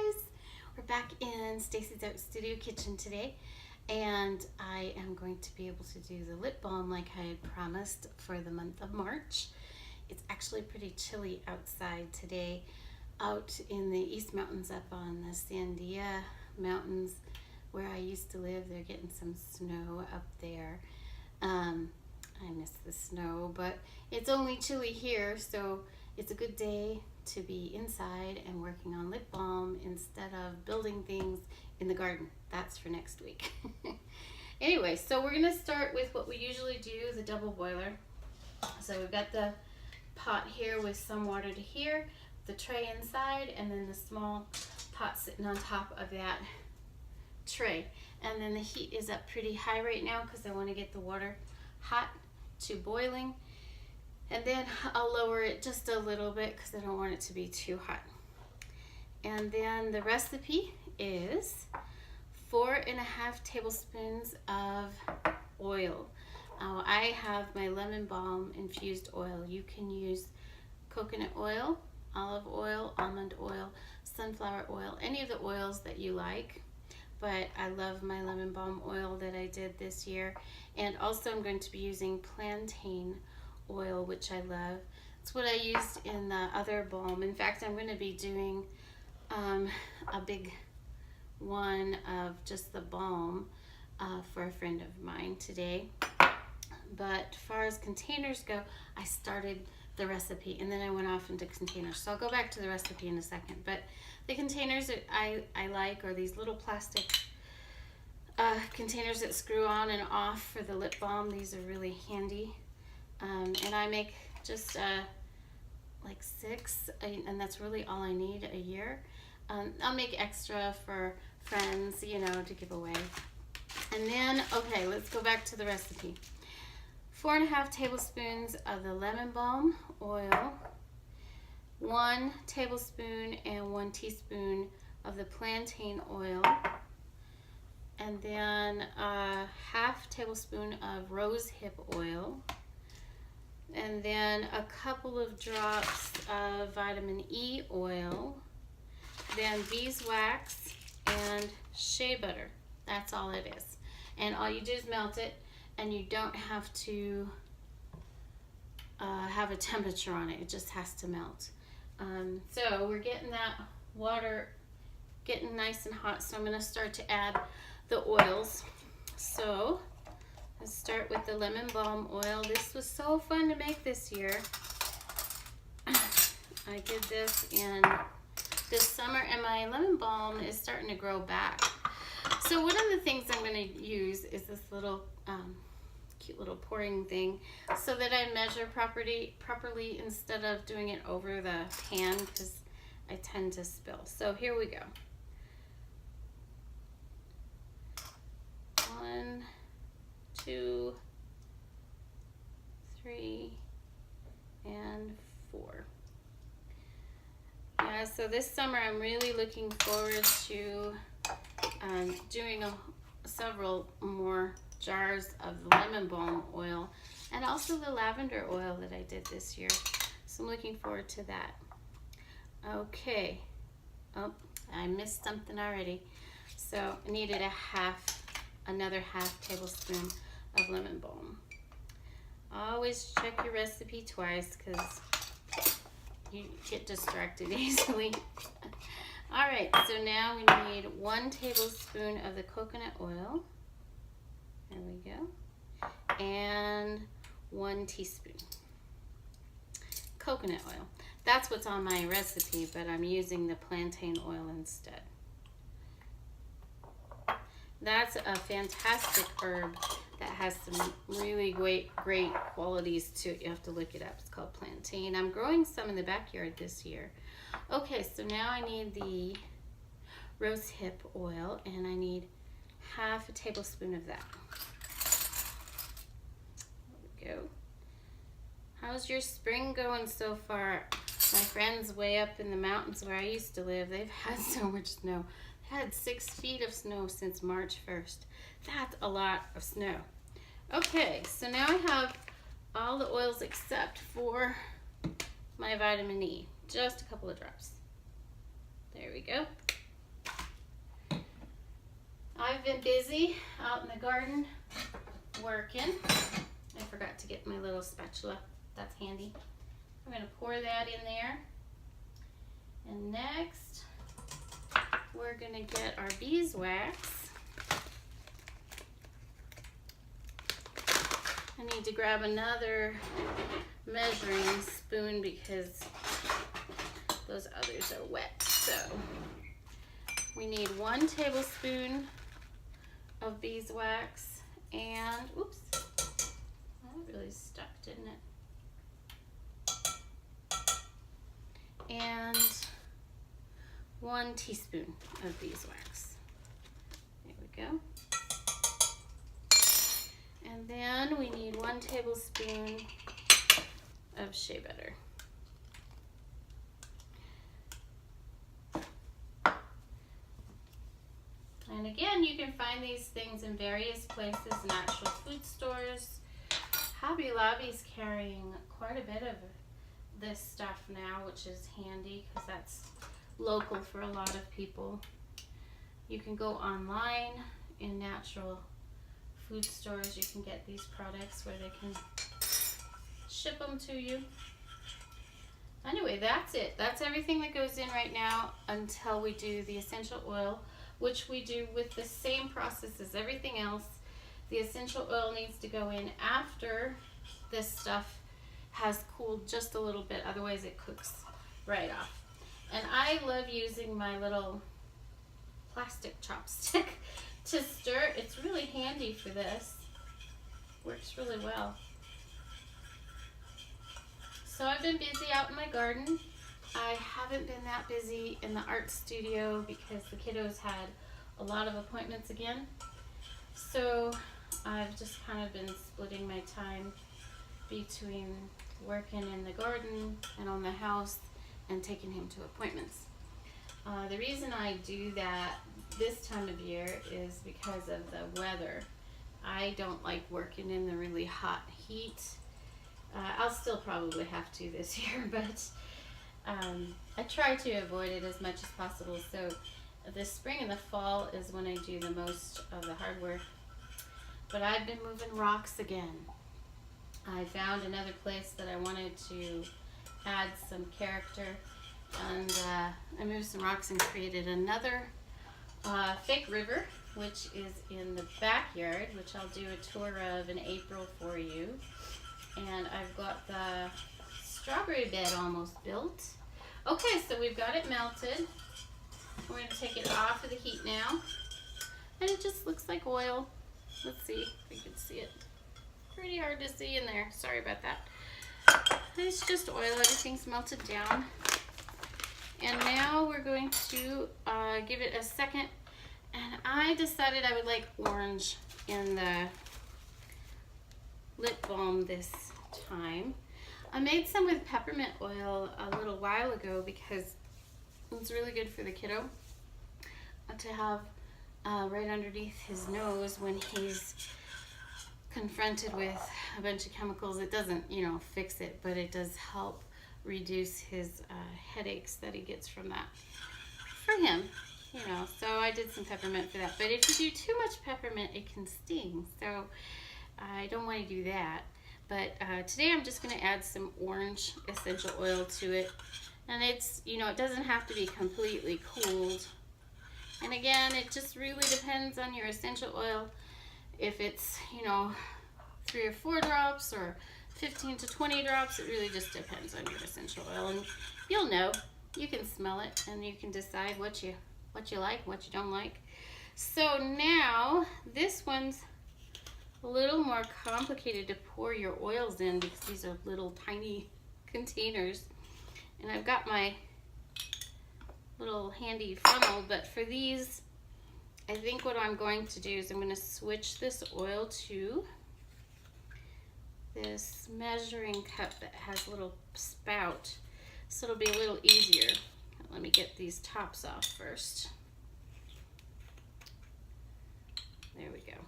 guys! We're back in Stacys Art Studio kitchen today, and I am going to be able to do the lip balm like I had promised for the month of March. It's actually pretty chilly outside today, out in the East Mountains up on the Sandia Mountains where I used to live. They're getting some snow up there. I miss the snow, but it's only chilly here, so it's a good day to be inside and working on lip balm instead of building things in the garden. That's for next week. Anyway, so we're gonna start with what we usually do, the double boiler. So we've got the pot here with some water to here, the tray inside, and then the small pot sitting on top of that tray. And then the heat is up pretty high right now because I want to get the water hot to boiling. And then I'll lower it just a little bit because I don't want it to be too hot. And then the recipe is 4.5 tablespoons of oil. I have my lemon balm infused oil. You can use coconut oil, olive oil, almond oil, sunflower oil, any of the oils that you like. But I love my lemon balm oil that I did this year. And also I'm going to be using plantain oil, which I love. It's what I used in the other balm. In fact, I'm going to be doing a big one of just the balm for a friend of mine today. But as far as containers go, I started the recipe and then I went off into containers. So I'll go back to the recipe in a second. But the containers that I like are these little plastic containers that screw on and off for the lip balm. These are really handy. And I make just like 6, and that's really all I need a year. I'll make extra for friends, you know, to give away. And then, okay, let's go back to the recipe. 4.5 tablespoons of the lemon balm oil, 1 tablespoon and 1 teaspoon of the plantain oil, and then a half tablespoon of rose hip oil, and then a couple of drops of vitamin E oil, then beeswax and shea butter. That's all it is. And all you do is melt it, and you don't have to have a temperature on it. It just has to melt. So we're getting that water getting nice and hot, so I'm going to start to add the oils. So let's start with the lemon balm oil. This was so fun to make this year. I did this in this summer, and my lemon balm is starting to grow back. So one of the things I'm going to use is this little cute little pouring thing so that I measure properly instead of doing it over the pan because I tend to spill. So here we go. 1, 2, 3, and 4. Yeah, so this summer I'm really looking forward to doing several more jars of the lemon balm oil and also the lavender oil that I did this year. So I'm looking forward to that. Okay. Oh, I missed something already. So I needed another half tablespoon of lemon balm. Always check your recipe twice because you get distracted easily. All right, so now we need 1 tablespoon of the coconut oil. There we go. And 1 teaspoon coconut oil. That's what's on my recipe, but I'm using the plantain oil instead. That's a fantastic herb that has some really great qualities to it. You have to look it up. It's called plantain. I'm growing some in the backyard this year. Okay, so now I need the rose hip oil, and I need half a tablespoon of that. There we go. How's your spring going so far? My friends way up in the mountains where I used to live, they've had so much snow. They had 6 feet of snow since March 1st. That's a lot of snow. Okay, so now I have all the oils except for my vitamin E. Just a couple of drops. There we go. I've been busy out in the garden working. I forgot to get my little spatula. That's handy. I'm going to pour that in there. And next, we're going to get our beeswax. I need to grab another measuring spoon because those others are wet. So we need 1 tablespoon of beeswax and, oops, that really stuck, didn't it? And 1 teaspoon of beeswax. There we go. And then we need 1 tablespoon of shea butter. And again, you can find these things in various places, natural food stores. Hobby Lobby's carrying quite a bit of this stuff now, which is handy because that's local for a lot of people. You can go online in natural food stores. You can get these products where they can ship them to you. Anyway, that's it. That's everything that goes in right now until we do the essential oil, which we do with the same process as everything else. The essential oil needs to go in after this stuff has cooled just a little bit, otherwise it cooks right off. And I love using my little plastic chopstick to stir. It's really handy for this. Works really well. So I've been busy out in my garden. I haven't been that busy in the art studio because the kiddos had a lot of appointments again. So I've just kind of been splitting my time between working in the garden and on the house and taking him to appointments. The reason I do that this time of year is because of the weather. I don't like working in the really hot heat. I'll still probably have to this year, but I try to avoid it as much as possible. So the spring and the fall is when I do the most of the hard work. But I've been moving rocks again. I found another place that I wanted to add some character, and I moved some rocks and created another fake river, which is in the backyard, which I'll do a tour of in April for you. And I've got the strawberry bed almost built. Okay, so we've got it melted. We're going to take it off of the heat now. And it just looks like oil. Let's see if we can see it. Pretty hard to see in there. Sorry about that. It's just oil. Everything's melted down. And now we're going to give it a second. And I decided I would like orange in the lip balm this time. I made some with peppermint oil a little while ago because it's really good for the kiddo to have right underneath his nose when he's confronted with a bunch of chemicals. It doesn't, fix it, but it does help reduce his headaches that he gets from that for him. So I did some peppermint for that. But if you do too much peppermint, it can sting. So I don't want to do that. But today I'm just going to add some orange essential oil to it. And it's, it doesn't have to be completely cooled. And again, it just really depends on your essential oil. If it's, 3 or 4 drops or 15 to 20 drops, it really just depends on your essential oil. And you'll know. You can smell it and you can decide what you like, what you don't like. So now this one's a little more complicated to pour your oils in because these are little tiny containers. And I've got my little handy funnel, but for these, I think what I'm going to do is I'm going to switch this oil to this measuring cup that has a little spout, so it'll be a little easier. Let me get these tops off first. There we go.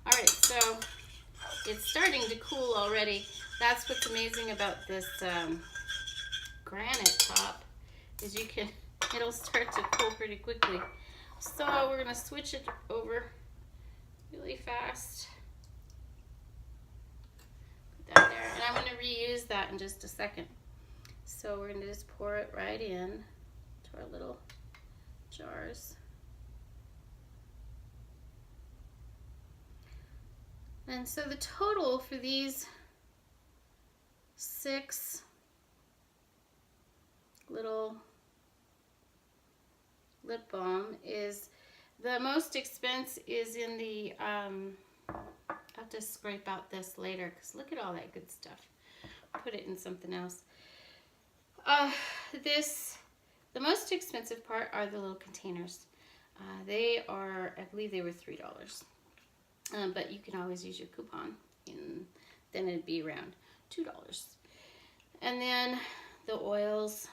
All right, so it's starting to cool already. That's what's amazing about this granite top, is it'll start to cool pretty quickly. So we're gonna switch it over really fast. Put that there, and I'm gonna reuse that in just a second. So we're gonna just pour it right in to our little jars. And so the total for these 6 little lip balm is, the most expense is in the, I'll have to scrape out this later because look at all that good stuff. Put it in something else. The most expensive part are the little containers. They are, I believe they were $3. But you can always use your coupon, and then it'd be around $2. And then the oils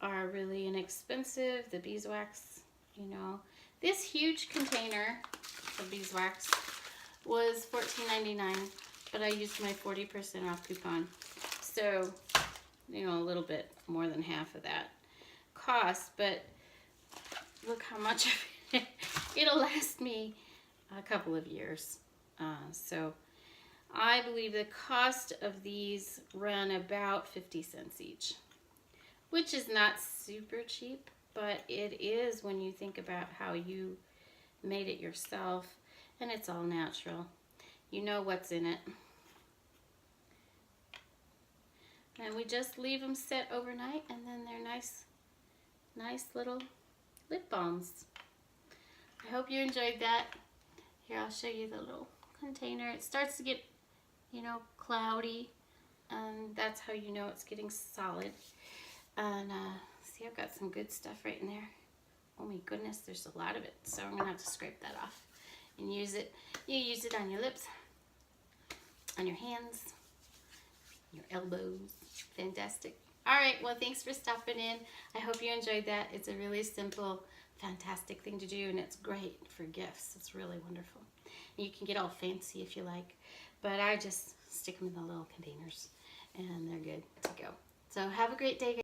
are really inexpensive. The beeswax, you know. This huge container of beeswax was $14.99, but I used my 40% off coupon. So, you know, a little bit more than half of that cost, but look how much of it. It'll last me a couple of years. So I believe the cost of these run about 50 cents each, which is not super cheap, but it is when you think about how you made it yourself, and it's all natural. You know what's in it. And we just leave them set overnight, and then they're nice little lip balms. I hope you enjoyed that. Here, I'll show you the little container. It starts to get, you know, cloudy, and that's how you know it's getting solid. And see, I've got some good stuff right in there. Oh my goodness, there's a lot of it. So I'm gonna have to scrape that off and use it. You use it on your lips, on your hands, your elbows. Fantastic. All right, well, thanks for stopping in. I hope you enjoyed that. It's a really simple, fantastic thing to do, and it's great for gifts. It's really wonderful. And you can get all fancy if you like, but I just stick them in the little containers, and they're good to go. So have a great day, guys.